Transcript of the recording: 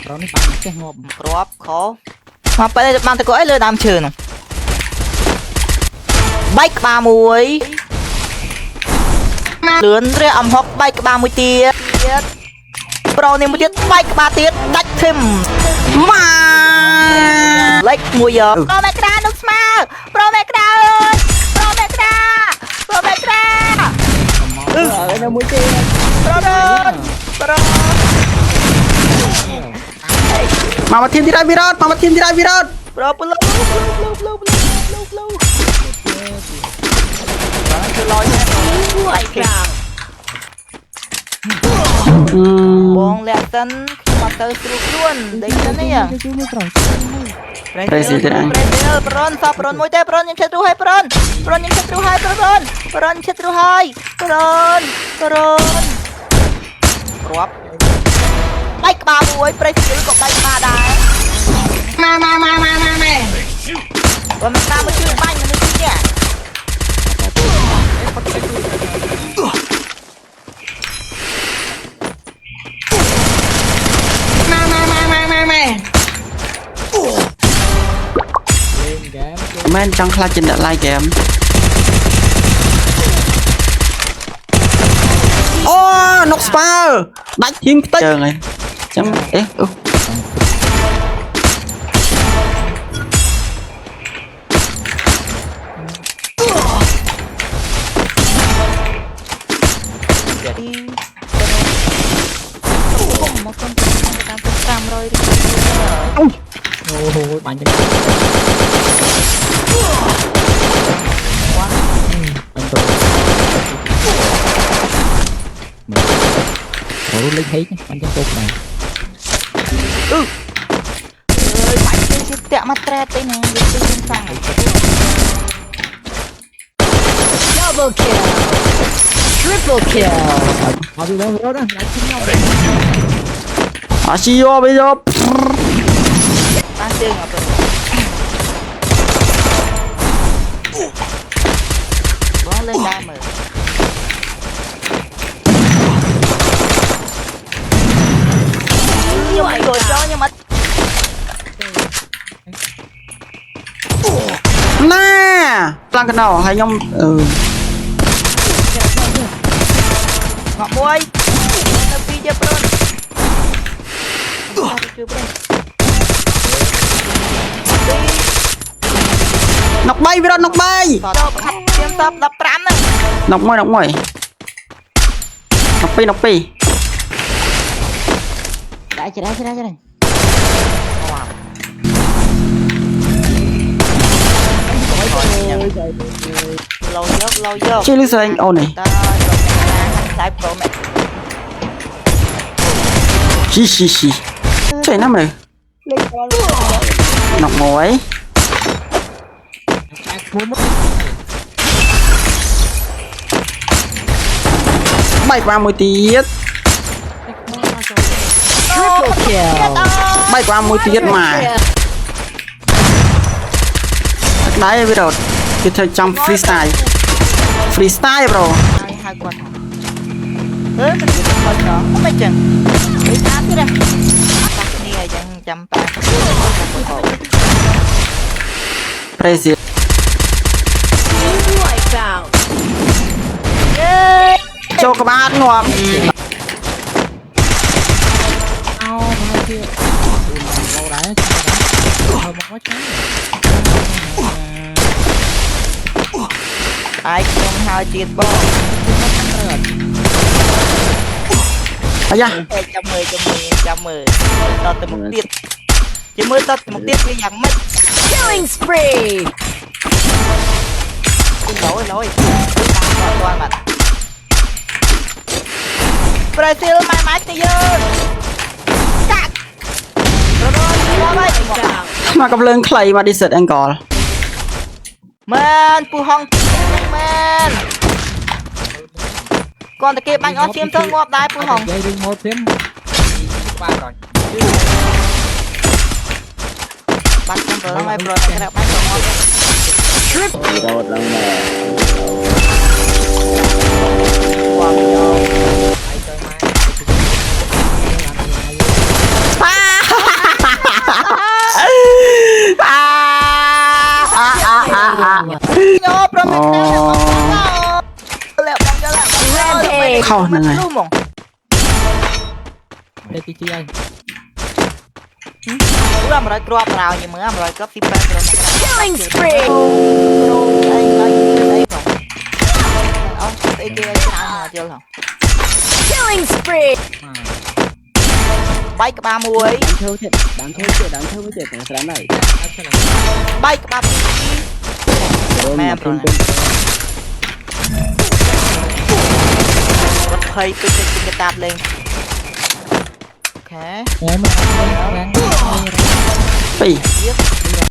Proនេះបានចេះងាប់ ក្របខោមកពេលបានទៅក៏អីលើដើមឈើនោះបែកក្បាលមួយលឿនរះអំហុកបែកក្បាលមួយទៀតប្រូនេះមួយទៀតបែកក្បាលទៀតដាច់ធឹមម៉ាលេខមួយយកប្រូមេក្រានោះស្មើប្រូមេក្រាអើយប្រូមេក្រាប្រូមេក្រានៅមួយទៀត ប្រូប្រូមកทีมที่ได้วิโรจน์มาทีมที่ได้วิโรจน์ ប្រូប្លូคือลอยแน่ไอ้กลางបងលាក់សិនមកទៅស្រួលខ្លួនដេកទៅនេះ Presiden ប្រនសប្រនមួយទេប្រនខ្ញុំឈិតរួសហើយប្រនខ្ញុំឈិតរួសហើយប្រនឈិតរួសហើយប្រនរាប់បែកក្បាលមួយប្រេស៊ីលក៏បែកក្បាលដែរមកបើមិនតាមមកជឿបាញ់មនុស្សនេះមែនចង់ខ្លាចជាអ្នក like game អូនុកស្ប៉ាដាច់ជាងផ្ទៃចឹងហើយចឹងអេអូបាញ់ទៅបាញ់ទៅអូលេខហេកបាញ់ទៅទុកដែរបាញ់ទៅតាក់មកត្រែតទេណាវាទៅសាំង Double kill. Triple kill. មកពីបងរត់ណាដាក់ឈឹងមក អាស៊ីយោbây giờ បានជើងអត់បងលេងដែរមើលខ្ញុំអីក៏ចូលខ្ញុំអត់ណាខ្លាំងកណោហើយខ្ញុំមកមួយទៅពីជាប្រូនជួយប្រូននុក3វិរតនុក3ដល់ខាត់ទៀមតប15ហ្នឹងនុក1នុក2ដាក់ច្រាលោយក ជួយលឺស្រីអូននេះ តែប្រូមែន ជីជួយណាស់មើលនុក1បែកក្បាលមួយទៀត Triple kill. បែកក្បាលមួយទៀតម៉ែដៃវិរតគេធ្វើចាំ freestyle ប្រូ ហៅគាត់មិនគាត់ដល់មិនចឹងគេតាមទៀតណាតាគ្នាអញ្ចឹងចាំប៉ា Presiden Wipe out. ចូលក្បាលងាប់ អោមកទៀតលោដែរហើយមកចា អាយខ្ញុំហើយទៀតបង អាយ៉ា ចាំមើលតទៅមុខទៀតជាមើលតទៅមុខទៀតវាយ៉ាងម៉េច Killing spree. លយគាត់បាត់ប្រេស៊ីលម៉ែទៅយើងកាក់រត់មក មកកំលើងខ្លីមក desert angle មែនពូហងមែនគាត់តែគេបាញ់អស់ឈាមទៅងាប់ដែរពូហង និយាយរឿងមកthêmបាទrồi បាត់ខ្ញុំប្រឡងឲ្យប្រតែក្រៅបាញ់ងាប់ Trip. រត់ឡើងមកគាត់យកឲ្យទៅមក ប៉ា ខុសហ្នឹងហើយ នោះហ្មង đây tí chi anh ព្រោះ100គ្រាប់ប្រោយមើល100គ្រាប់ទី5គ្រាប់ Killing spree. អីអីអីផងអត់ស្អីគេច្រើនមកយល់ហ៎ Killing spree. បាយក្បាលមួយ ធ្វើទៀតដើមធ្វើទៀតដើមធ្វើទៀតតែស្រាំហើយ បាយក្បាលពីរម៉ែប្រូណា20ពេកពេកគេតាប់លេងអូខេ em mà đang ពីរ ទៀត